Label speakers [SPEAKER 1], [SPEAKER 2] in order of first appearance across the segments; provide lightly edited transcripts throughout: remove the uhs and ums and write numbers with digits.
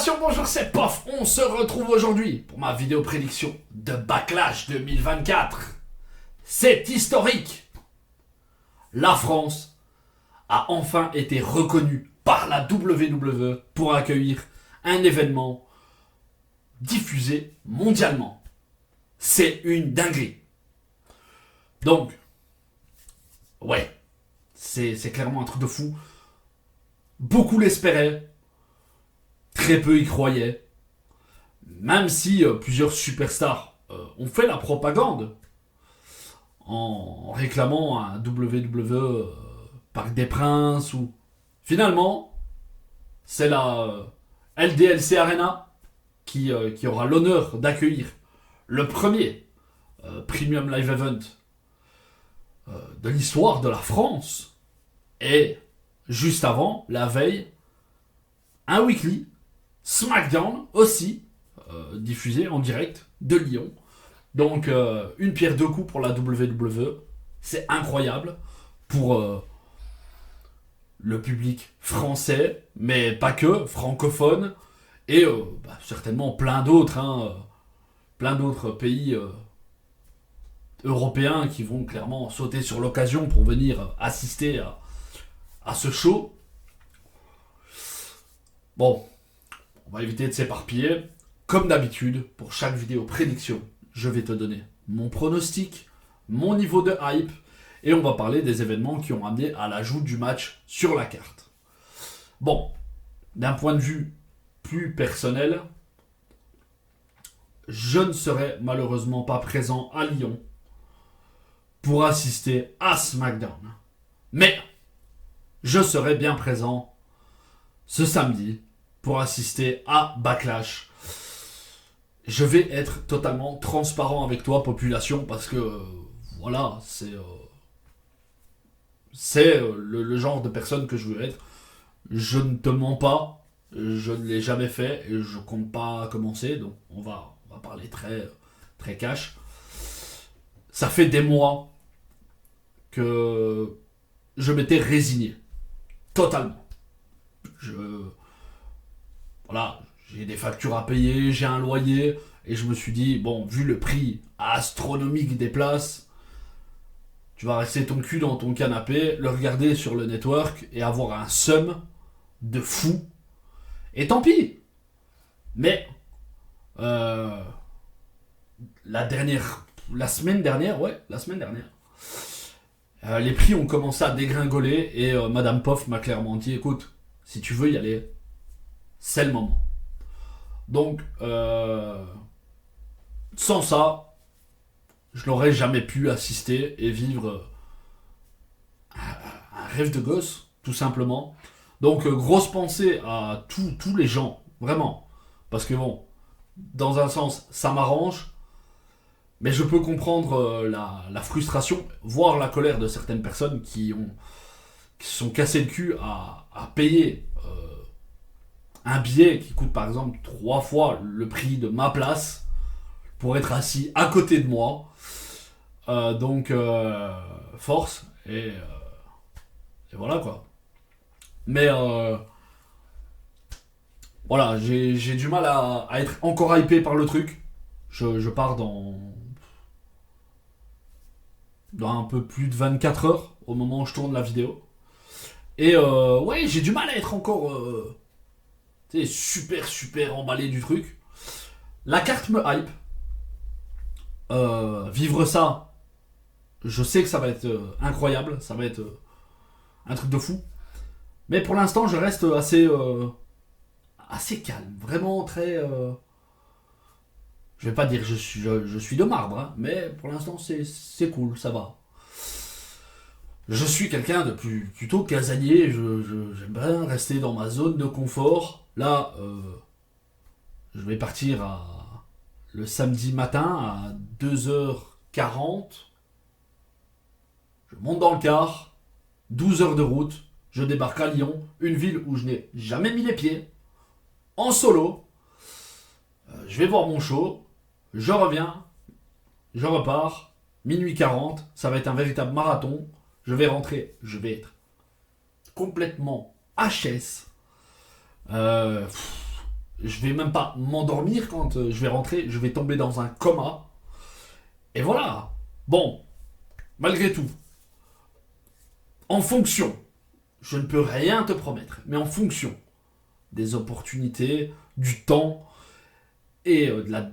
[SPEAKER 1] population, bonjour, c'est Pof. On se retrouve aujourd'hui pour ma vidéo prédiction de Backlash 2024. C'est historique. La France a enfin été reconnue par la WWE pour accueillir un événement diffusé mondialement. C'est une dinguerie. Donc, ouais, c'est clairement un truc de fou. Beaucoup l'espéraient. Très peu y croyaient. Même si plusieurs superstars ont fait la propagande en réclamant un WWE Parc des Princes ou... Finalement, c'est la LDLC Arena qui aura l'honneur d'accueillir le premier Premium Live Event de l'histoire de la France. Et juste avant, la veille, un weekly SmackDown aussi, diffusé en direct de Lyon. Donc une pierre deux coups pour la WWE. C'est incroyable pour le public français, mais pas que, francophone, et certainement plein d'autres pays européens qui vont clairement sauter sur l'occasion pour venir assister à ce show. Bon, on va éviter de s'éparpiller. Comme d'habitude, pour chaque vidéo prédiction, je vais te donner mon pronostic, mon niveau de hype, et on va parler des événements qui ont amené à l'ajout du match sur la carte. Bon, d'un point de vue plus personnel, je ne serai malheureusement pas présent à Lyon pour assister à SmackDown. Mais je serai bien présent ce samedi pour assister à Backlash. Je vais être totalement transparent avec toi, population, parce que voilà, c'est le genre de personne que je veux être. Je ne te mens pas, je ne l'ai jamais fait et je compte pas commencer, donc on va parler très, très cash. Ça fait des mois que je m'étais résigné, totalement. Voilà, j'ai des factures à payer, j'ai un loyer, et je me suis dit, bon, vu le prix astronomique des places, tu vas rester ton cul dans ton canapé, le regarder sur le network et avoir un seum de fou. Et tant pis. Mais la semaine dernière, les prix ont commencé à dégringoler et Madame Pof m'a clairement dit, écoute, si tu veux y aller, c'est le moment. Donc, sans ça, je n'aurais jamais pu assister et vivre un rêve de gosse, tout simplement. Donc, grosse pensée à tous les gens, vraiment. Parce que bon, dans un sens, ça m'arrange, mais je peux comprendre la frustration, voire la colère de certaines personnes qui se sont cassées le cul à payer un billet qui coûte par exemple 3 fois le prix de ma place pour être assis à côté de moi. Donc force et voilà quoi. Mais voilà, j'ai du mal à être encore hypé par le truc. Je pars dans un peu plus de 24 heures au moment où je tourne la vidéo. Et ouais, j'ai du mal à être encore super emballé du truc. La carte me hype. Vivre ça, je sais que ça va être incroyable, ça va être un truc de fou. Mais pour l'instant, je reste assez calme, vraiment très. Je vais pas dire que je suis de marbre, hein, mais pour l'instant c'est cool, ça va. Je suis quelqu'un de plutôt casanier, j'aime bien rester dans ma zone de confort. Là, je vais partir le samedi matin à 2h40. Je monte dans le car, 12 heures de route, je débarque à Lyon, une ville où je n'ai jamais mis les pieds, en solo. Je vais voir mon show, je reviens, je repars, minuit 40, ça va être un véritable marathon. Je vais rentrer, je vais être complètement HS. je vais même pas m'endormir quand je vais rentrer, je vais tomber dans un coma. Et voilà. Bon, malgré tout, en fonction, je ne peux rien te promettre, mais en fonction des opportunités, du temps et de la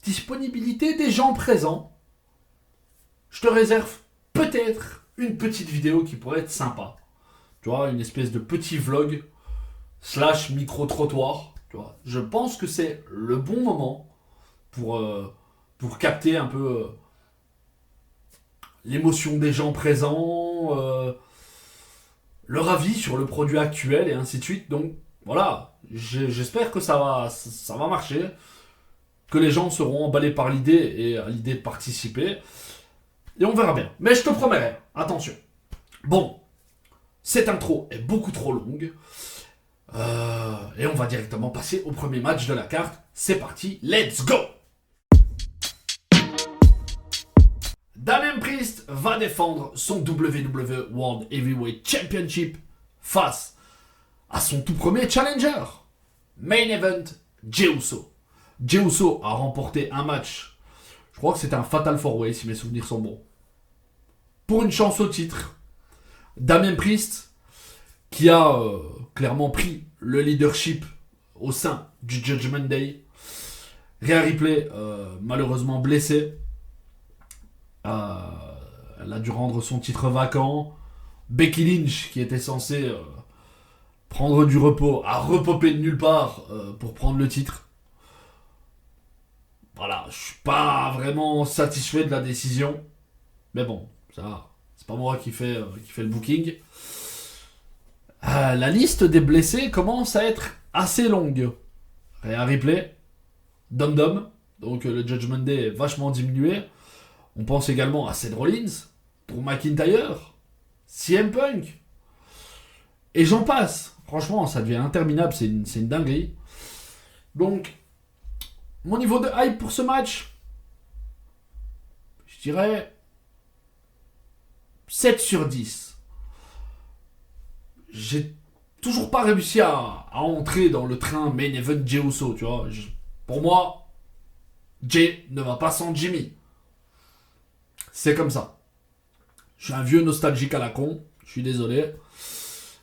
[SPEAKER 1] disponibilité des gens présents, je te réserve peut-être une petite vidéo qui pourrait être sympa. Tu vois, une espèce de petit vlog slash micro-trottoir. Tu vois, je pense que c'est le bon moment pour capter un peu l'émotion des gens présents, leur avis sur le produit actuel et ainsi de suite. Donc voilà, j'espère que ça va marcher, que les gens seront emballés par l'idée et à l'idée de participer. Et on verra bien. Mais je te promets rien, attention. Bon, cette intro est beaucoup trop longue. Et on va directement passer au premier match de la carte. C'est parti, let's go! Damien Priest va défendre son WWE World Heavyweight Championship face à son tout premier challenger. Main event, Jey Uso. Jey Uso a remporté un match, je crois que c'était un Fatal 4-Way si mes souvenirs sont bons, pour une chance au titre. Damien Priest, qui a clairement pris le leadership au sein du Judgment Day. Rhea Ripley, malheureusement blessée. Elle a dû rendre son titre vacant. Becky Lynch, qui était censée prendre du repos, a repopé de nulle part pour prendre le titre. Voilà, je suis pas vraiment satisfait de la décision. Mais bon, ça, c'est pas moi qui fait le booking. La liste des blessés commence à être assez longue. Rhea Ripley, Dom Dom, donc le Judgment Day est vachement diminué. On pense également à Seth Rollins, Drew McIntyre, CM Punk. Et j'en passe. Franchement, ça devient interminable, c'est une dinguerie. Donc, mon niveau de hype pour ce match, je dirais 7 sur 10. J'ai toujours pas réussi à entrer dans le train main event Jey Uso, tu vois. Pour moi, Jey ne va pas sans Jimmy. C'est comme ça. Je suis un vieux nostalgique à la con, je suis désolé.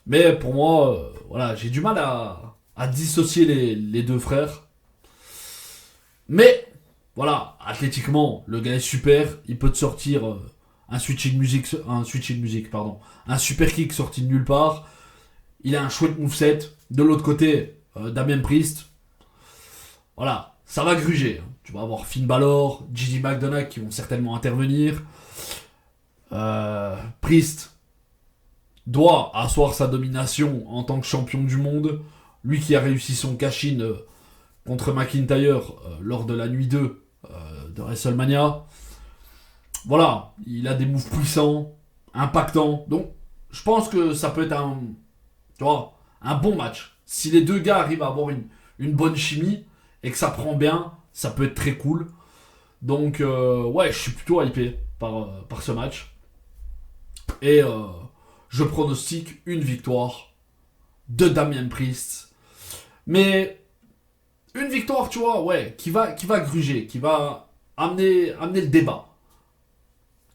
[SPEAKER 1] Mais pour moi, voilà, j'ai du mal à dissocier les deux frères. Mais, voilà, athlétiquement, le gars est super. Il peut te sortir un super kick sorti de nulle part. Il a un chouette moveset. De l'autre côté, Damien Priest. Voilà, ça va gruger. Tu vas avoir Finn Balor, Gigi McDonough qui vont certainement intervenir. Priest doit asseoir sa domination en tant que champion du monde. Lui qui a réussi son cash-in contre McIntyre lors de la nuit 2 de WrestleMania. Voilà, il a des moves puissants, impactants. Donc, je pense que ça peut être un bon match. Si les deux gars arrivent à avoir une bonne chimie et que ça prend bien, ça peut être très cool. Donc, ouais, je suis plutôt hypé par ce match. Et je pronostique une victoire de Damien Priest. Mais une victoire, tu vois, ouais, qui va gruger, qui va amener le débat.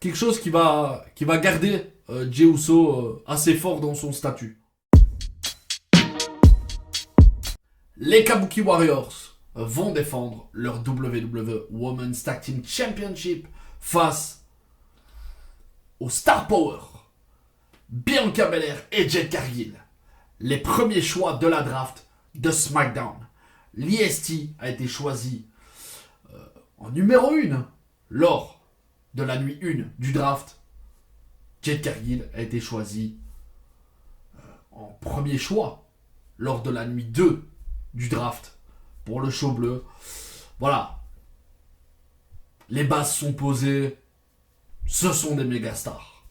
[SPEAKER 1] Quelque chose qui va garder Jey Uso assez fort dans son statut. Les Kabuki Warriors vont défendre leur WWE Women's Tag Team Championship face au Star Power, Bianca Belair et Jade Cargill. Les premiers choix de la draft de SmackDown. L'IST a été choisi en numéro 1 lors de la nuit 1 du draft. Jade Cargill a été choisi en premier choix lors de la nuit 2 du draft pour le show bleu. Voilà. Les bases sont posées. Ce sont des méga stars.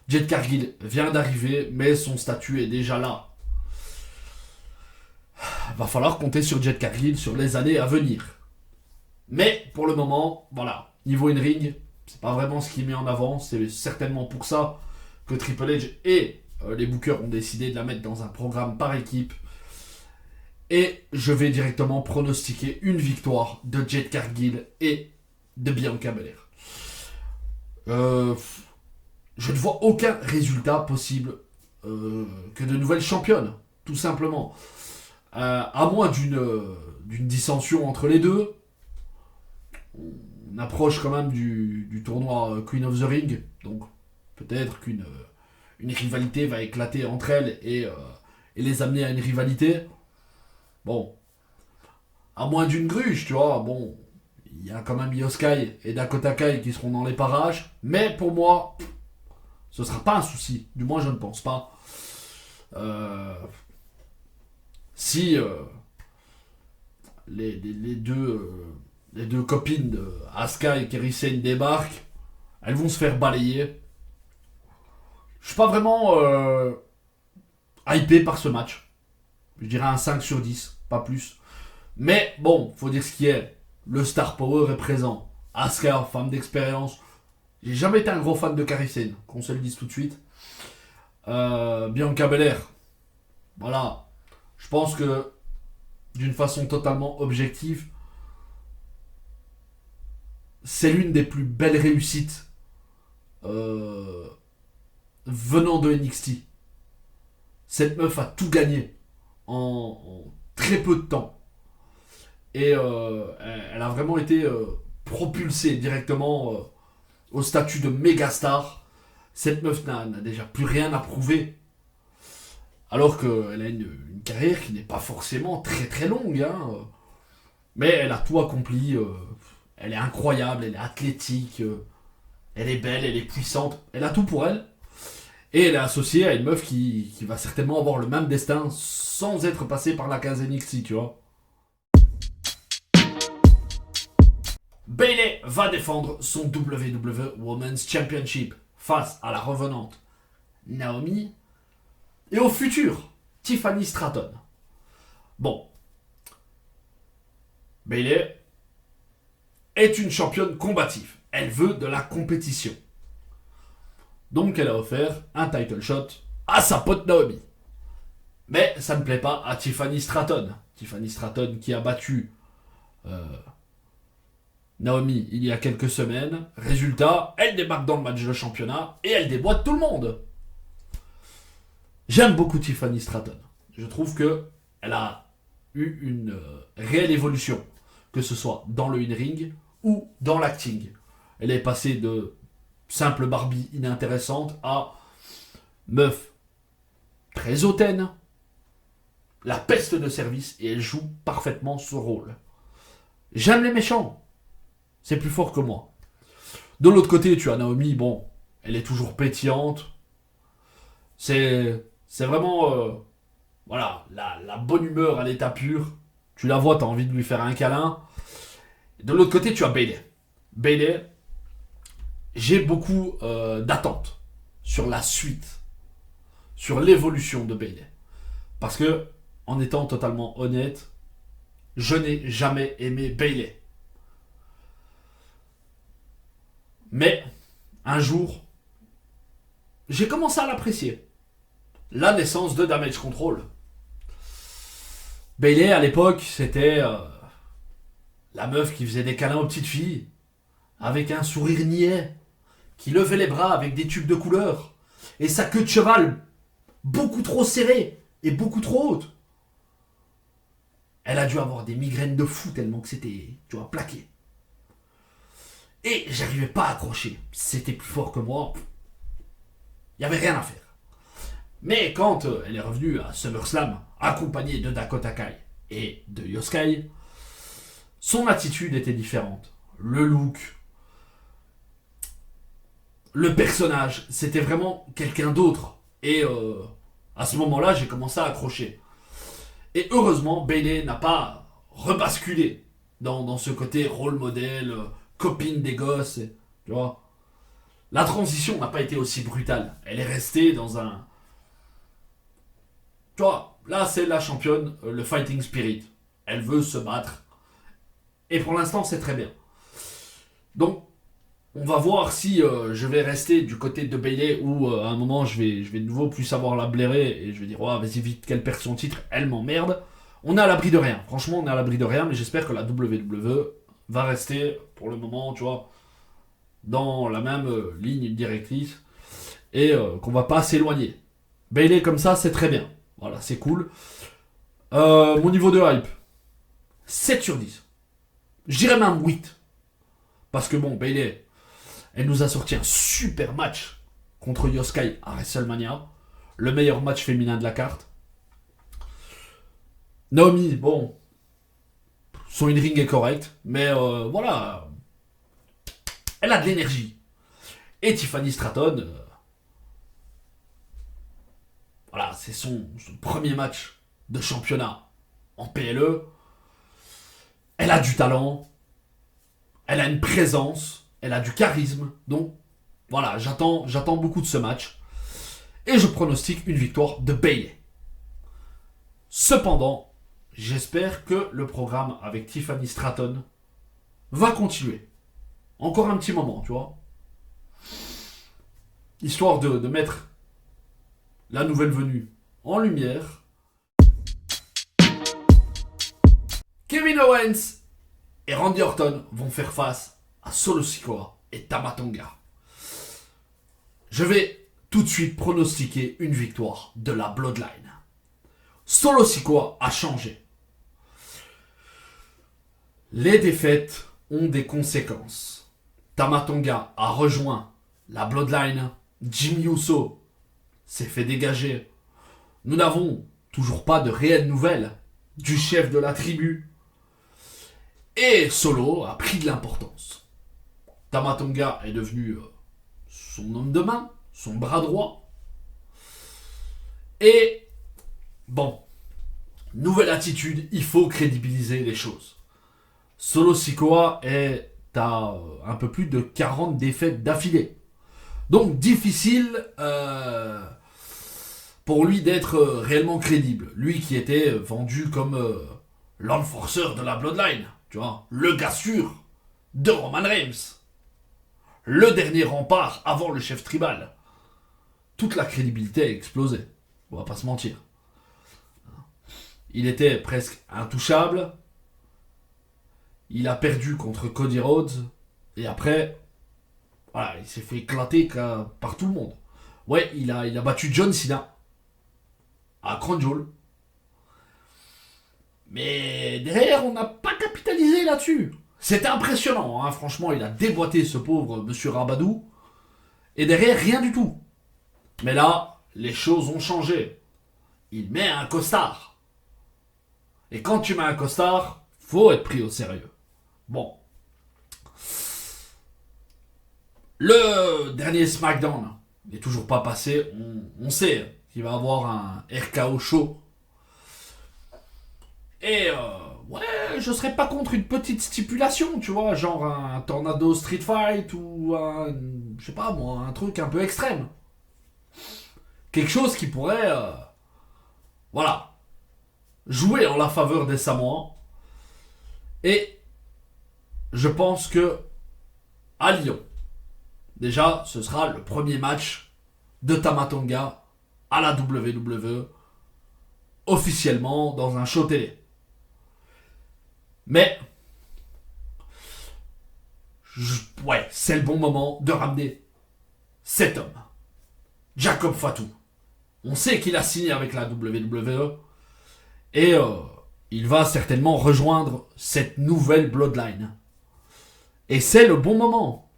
[SPEAKER 1] Jade Cargill vient d'arriver, mais son statut est déjà là. Va falloir compter sur Jade Cargill sur les années à venir. Mais pour le moment, voilà, niveau in-ring, c'est pas vraiment ce qui est mis en avant. C'est certainement pour ça que Triple H et les bookers ont décidé de la mettre dans un programme par équipe. Et je vais directement pronostiquer une victoire de Jade Cargill et de Bianca Belair. Je ne vois aucun résultat possible que de nouvelles championnes, tout simplement. À moins d'une dissension entre les deux. On approche quand même du tournoi Queen of the Ring, donc peut-être qu'une une rivalité va éclater entre elles et les amener à une rivalité. Bon, à moins d'une gruge, tu vois, bon, il y a quand même Io Sky et Dakota Kai qui seront dans les parages, mais pour moi, ce sera pas un souci, du moins je ne pense pas. Si les deux copines de Asuka et Kairi Sane débarquent, elles vont se faire balayer. Je suis pas vraiment hypé par ce match. Je dirais un 5 sur 10, pas plus. Mais bon, faut dire ce qui est. Le star power est présent. Asuka, femme d'expérience. J'ai jamais été un gros fan de Kairi Sane, qu'on se le dise tout de suite. Bianca Belair. Voilà. Je pense que d'une façon totalement objective, c'est l'une des plus belles réussites venant de NXT. Cette meuf a tout gagné en très peu de temps. Et elle a vraiment été propulsée directement au statut de méga star. Cette meuf n'a déjà plus rien à prouver. Alors qu'elle a une carrière qui n'est pas forcément très très longue. Hein. Mais elle a tout accompli. Elle est incroyable, elle est athlétique. Elle est belle, elle est puissante. Elle a tout pour elle. Et elle est associée à une meuf qui va certainement avoir le même destin sans être passée par la case NXT, tu vois. Bayley va défendre son WWE Women's Championship face à la revenante Naomi et au futur Tiffany Stratton. Bon. Bayley est une championne combative. Elle veut de la compétition. Donc elle a offert un title shot à sa pote Naomi. Mais ça ne plaît pas à Tiffany Stratton. Tiffany Stratton qui a battu Naomi il y a quelques semaines. Résultat, elle débarque dans le match de championnat et elle déboîte tout le monde. J'aime beaucoup Tiffany Stratton. Je trouve que elle a eu une réelle évolution, que ce soit dans le in-ring ou dans l'acting. Elle est passée de simple Barbie inintéressante à meuf très hautaine, la peste de service, et elle joue parfaitement ce rôle. J'aime les méchants. C'est plus fort que moi. De l'autre côté, tu as Naomi, bon, elle est toujours pétillante. C'est vraiment voilà, la bonne humeur à l'état pur. Tu la vois, tu as envie de lui faire un câlin. De l'autre côté, tu as Bayley. Bayley, j'ai beaucoup d'attentes sur la suite, sur l'évolution de Bayley. Parce que, en étant totalement honnête, je n'ai jamais aimé Bayley. Mais, un jour, j'ai commencé à l'apprécier. La naissance de Damage Control. Bayley, à l'époque, c'était la meuf qui faisait des câlins aux petites filles, avec un sourire niais, qui levait les bras avec des tubes de couleur, et sa queue de cheval beaucoup trop serrée et beaucoup trop haute. Elle a dû avoir des migraines de fou tellement que c'était, tu vois, plaqué. Et j'arrivais pas à accrocher. C'était plus fort que moi. Il n'y avait rien à faire. Mais quand elle est revenue à SummerSlam, accompagnée de Dakota Kai et de Io Sky, son attitude était différente. Le look, le personnage, c'était vraiment quelqu'un d'autre. Et à ce moment-là, j'ai commencé à accrocher. Et heureusement, Bayley n'a pas rebasculé dans ce côté rôle modèle, copine des gosses, tu vois. La transition n'a pas été aussi brutale. Elle est restée dans un... Tu vois, là c'est la championne, le fighting spirit. Elle veut se battre. Et pour l'instant, c'est très bien. Donc, on va voir si je vais rester du côté de Bayley ou à un moment je vais de nouveau plus savoir la blairer et je vais dire, oh, vas-y vite qu'elle perd son titre, elle m'emmerde. On est à l'abri de rien. Franchement, on est à l'abri de rien, mais j'espère que la WWE va rester, pour le moment, tu vois, dans la même ligne directrice et qu'on va pas s'éloigner. Bayley comme ça, c'est très bien. Voilà, c'est cool. Mon niveau de hype, 7 sur 10. Je dirais même 8. Parce que bon, Bayley, elle nous a sorti un super match contre Yoskai à WrestleMania. Le meilleur match féminin de la carte. Naomi, bon, son in-ring est correct, mais voilà, elle a de l'énergie. Et Tiffany Stratton, voilà, c'est son premier match de championnat en PLE. Elle a du talent, elle a une présence, elle a du charisme. Donc, voilà, j'attends beaucoup de ce match. Et je pronostique une victoire de Bayley. Cependant, j'espère que le programme avec Tiffany Stratton va continuer. Encore un petit moment, tu vois. Histoire de mettre la nouvelle venue en lumière. Kevin Owens et Randy Orton vont faire face à Solo Sikoa et Tama Tonga. Je vais tout de suite pronostiquer une victoire de la Bloodline. Solo Sikoa a changé. Les défaites ont des conséquences. Tama Tonga a rejoint la Bloodline. Jimmy Uso s'est fait dégager. Nous n'avons toujours pas de réelles nouvelles du chef de la tribu. Et Solo a pris de l'importance. Tama Tonga est devenu son homme de main, son bras droit. Et bon, nouvelle attitude, il faut crédibiliser les choses. Solo Sikoa est à un peu plus de 40 défaites d'affilée. Donc difficile pour lui d'être réellement crédible. Lui qui était vendu comme l'enforceur de la Bloodline, tu vois, le gars sûr de Roman Reigns. Le dernier rempart avant le chef tribal. Toute la crédibilité a explosé. On va pas se mentir. Il était presque intouchable. Il a perdu contre Cody Rhodes. Et après, voilà, il s'est fait éclater par tout le monde. Ouais, il a battu John Cena à Crown Jewel. Mais derrière, on n'a pas capitalisé là-dessus. C'était impressionnant, hein. Franchement, il a déboîté ce pauvre Monsieur Rabadou. Et derrière, rien du tout. Mais là, les choses ont changé. Il met un costard. Et quand tu mets un costard, faut être pris au sérieux. Bon. Le dernier SmackDown n'est toujours pas passé. On sait qu'il va avoir un RKO chaud. Et ouais, je serais pas contre une petite stipulation, tu vois, genre un Tornado Street Fight ou un, je sais pas moi, un truc un peu extrême. Quelque chose qui pourrait, voilà, jouer en la faveur des Samoans. Et je pense que à Lyon, déjà, ce sera le premier match de Tama Tonga à la WWE officiellement dans un show télé. Mais ouais, c'est le bon moment de ramener cet homme, Jacob Fatu. On sait qu'il a signé avec la WWE et il va certainement rejoindre cette nouvelle Bloodline. Et c'est le bon moment.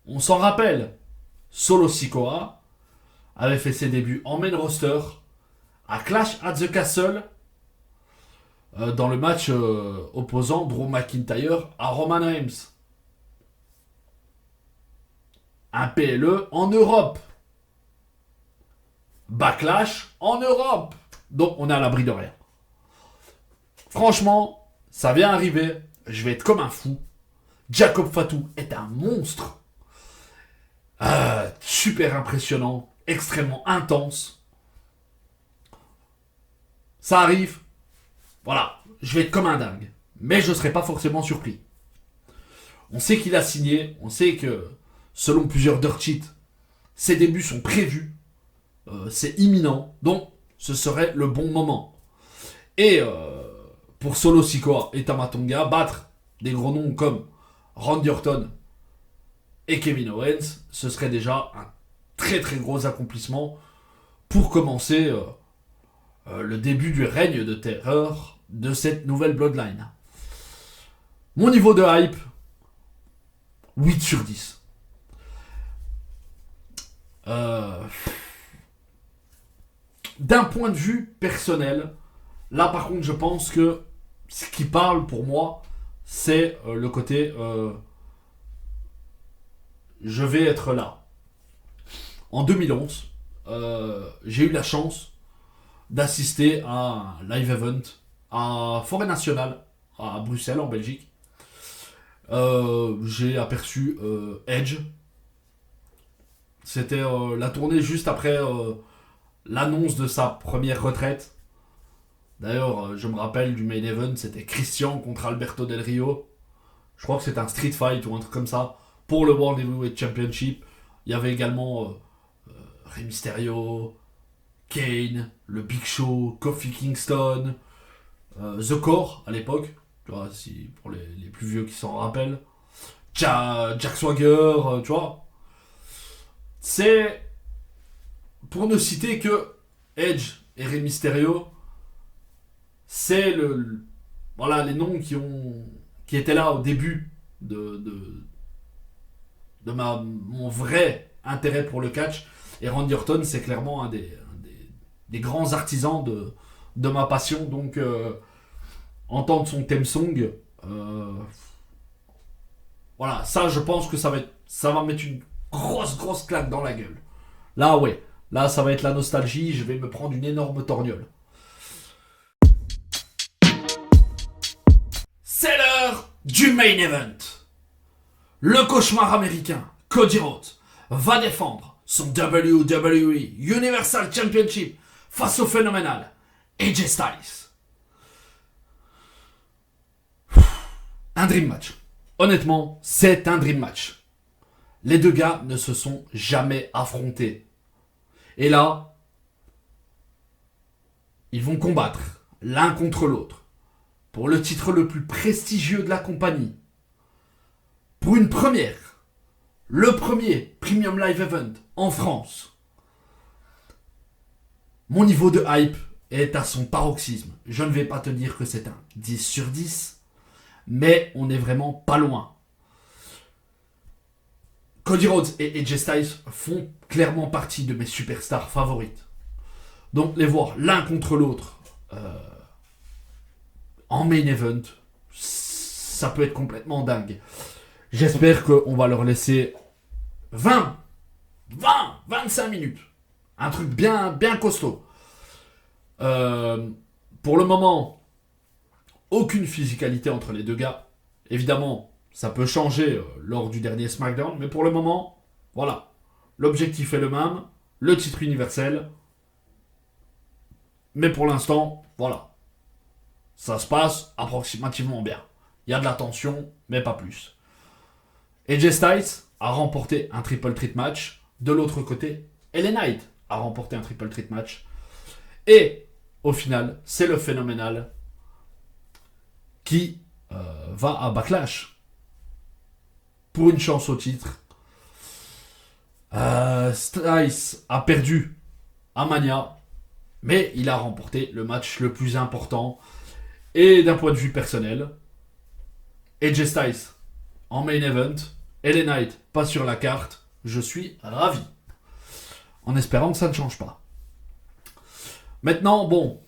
[SPEAKER 1] On s'en rappelle, Solo Sikoa avait fait ses débuts en main roster à Clash at the Castle dans le match opposant Drew McIntyre à Roman Reigns. Un PLE en Europe. Backlash en Europe. Donc on est à l'abri de rien. Franchement, ça vient arriver. Je vais être comme un fou. Jacob Fatu est un monstre. Super impressionnant. Extrêmement intense. Ça arrive. Voilà, je vais être comme un dingue. Mais je ne serai pas forcément surpris. On sait qu'il a signé. On sait que, selon plusieurs dirt sheets, ses débuts sont prévus. C'est imminent. Donc, ce serait le bon moment. Et pour Solo Sikoa et Tama Tonga, battre des gros noms comme Randy Orton et Kevin Owens, ce serait déjà un très très gros accomplissement pour commencer le début du règne de terreur de cette nouvelle Bloodline. Mon niveau de hype, 8 sur 10. D'un point de vue personnel, là par contre je pense que ce qui parle pour moi, c'est le côté je vais être là. En 2011, j'ai eu la chance d'assister à un live event à Forêt Nationale, à Bruxelles, en Belgique. J'ai aperçu Edge. C'était la tournée juste après l'annonce de sa première retraite. D'ailleurs, je me rappelle du main event, c'était Christian contre Alberto Del Rio. Je crois que c'était un street fight ou un truc comme ça. Pour le World Heavyweight Championship, il y avait également Rey Mysterio, Kane, le Big Show, Kofi Kingston, The Core à l'époque, tu vois, si, pour les plus vieux qui s'en rappellent, Jack Swagger, tu vois. C'est, pour ne citer que Edge et Rey Mysterio, c'est voilà, les noms qui étaient là au début de mon vrai intérêt pour le catch. Et Randy Orton, c'est clairement un des grands artisans de ma passion. Donc, entendre son theme song, voilà, ça, je pense que ça va mettre une grosse claque dans la gueule. Là, ouais, là, ça va être la nostalgie. Je vais me prendre une énorme torgnole. C'est l'heure du main event. Le cauchemar américain, Cody Rhodes, va défendre son WWE Universal Championship face au phénoménal AJ Styles. Un dream match. Honnêtement, c'est un dream match. Les deux gars ne se sont jamais affrontés. Et là, ils vont combattre l'un contre l'autre pour le titre le plus prestigieux de la compagnie. Pour une première, le premier Premium Live Event en France. Mon niveau de hype est à son paroxysme. Je ne vais pas te dire que c'est un 10 sur 10, mais on est vraiment pas loin. Cody Rhodes et AJ Styles font clairement partie de mes superstars favorites. Donc les voir l'un contre l'autre en main event, ça peut être complètement dingue. J'espère qu'on va leur laisser 25 minutes. Un truc bien costaud. Pour le moment, aucune physicalité entre les deux gars. Évidemment, ça peut changer lors du dernier SmackDown, mais pour le moment, voilà. L'objectif est le même, le titre universel. Mais pour l'instant, voilà. Ça se passe approximativement bien. Il y a de la tension, mais pas plus. AJ Styles a remporté un triple threat match. De l'autre côté, LA Knight a remporté un triple threat match. Et au final, c'est le phénoménal qui va à Backlash pour une chance au titre. Styles a perdu à Mania, mais il a remporté le match le plus important. Et d'un point de vue personnel, AJ Styles en main event, LA Knight pas sur la carte, je suis ravi. En espérant que ça ne change pas. Maintenant, bon,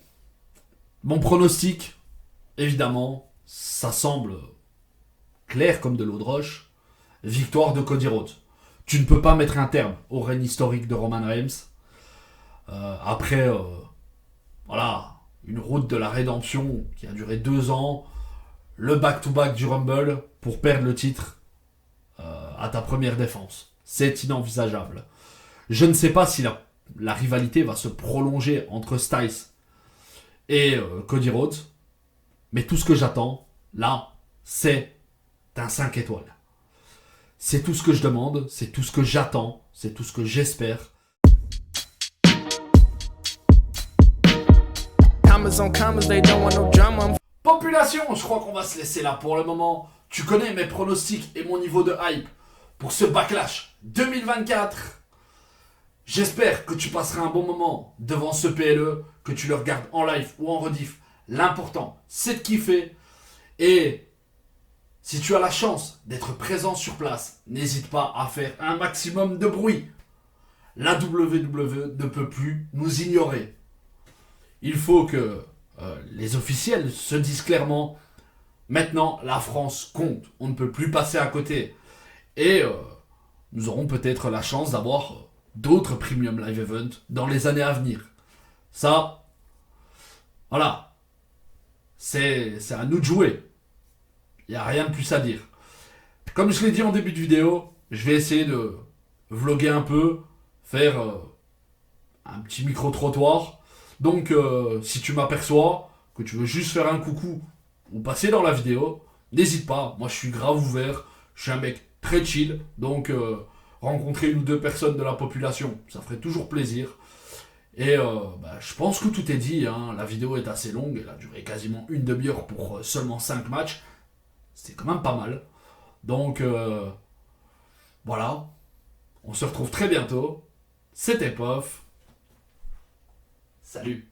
[SPEAKER 1] mon pronostic, évidemment, ça semble clair comme de l'eau de roche. Victoire de Cody Rhodes. Tu ne peux pas mettre un terme au règne historique de Roman Reigns. Après, voilà, une route de la rédemption qui a duré 2 ans. Le back-to-back du Rumble pour perdre le titre à ta première défense. C'est inenvisageable. Je ne sais pas si la rivalité va se prolonger entre Styles et Cody Rhodes. Mais tout ce que j'attends, là, c'est un 5 étoiles. C'est tout ce que je demande, c'est tout ce que j'attends, c'est tout ce
[SPEAKER 2] commas on commas, they don't want no drama. I'm
[SPEAKER 1] Population, je crois qu'on va se laisser là pour le moment. Tu connais mes pronostics et mon niveau de hype pour ce Backlash 2024. J'espère que tu passeras un bon moment devant ce PLE, que tu le regardes en live ou en rediff. L'important, c'est de kiffer. Et si tu as la chance d'être présent sur place, n'hésite pas à faire un maximum de bruit. La WWE ne peut plus nous ignorer. Il faut que les officiels se disent clairement, maintenant la France compte, on ne peut plus passer à côté. Et nous aurons peut-être la chance d'avoir d'autres Premium Live Events dans les années à venir. Ça, voilà, c'est à nous de jouer. Il n'y a rien de plus à dire. Comme je l'ai dit en début de vidéo, je vais essayer de vlogger un peu, faire un petit micro-trottoir. Donc, si tu m'aperçois, que tu veux juste faire un coucou ou passer dans la vidéo, n'hésite pas. Moi, je suis grave ouvert. Je suis un mec très chill. Donc, rencontrer une ou deux personnes de la population, ça ferait toujours plaisir. Et je pense que tout est dit. Hein. La vidéo est assez longue. Elle a duré quasiment une demi-heure pour seulement 5 matchs. C'est quand même pas mal. Donc, voilà. On se retrouve très bientôt. C'était Pof. Salut.